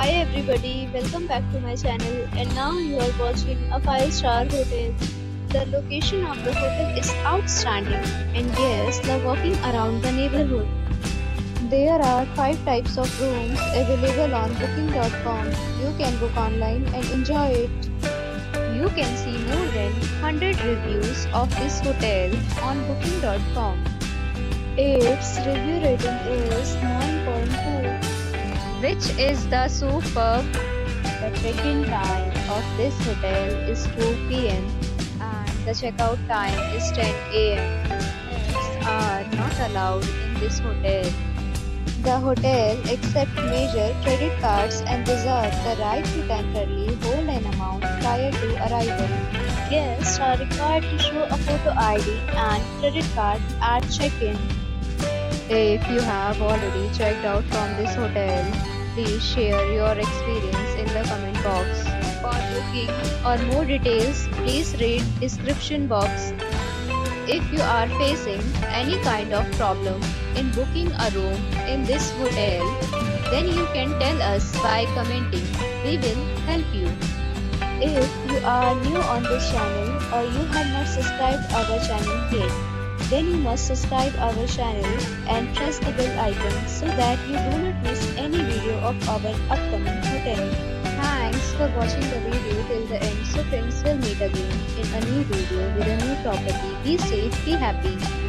Hi everybody, welcome back to my channel, and now you are watching a 5-star hotel. The location of the hotel is outstanding and guests love walking around the neighborhood. There are 5 types of rooms available on booking.com. You can book online and enjoy it. You can see more than 100 reviews of this hotel on booking.com. Its review rating is 9.2, which is the superb. The check-in time of this hotel is 2 p.m. and the checkout time is 10 a.m. Pets are not allowed in this hotel. The hotel accepts major credit cards and reserves the right to temporarily hold an amount prior to arrival. Guests are required to show a photo ID and credit card at check-in. If you have already checked out from this hotel, please share your experience in the comment box. For booking or more details, please read description box. If you are facing any kind of problem in booking a room in this hotel, then you can tell us by commenting. We will help you. If you are new on this channel or you have not subscribed our channel yet, then you must subscribe our channel and press the bell icon so that you do not miss any video of our upcoming hotel. Thanks for watching the video till the end. So friends, will meet again in a new video with a new property. Be safe, be happy.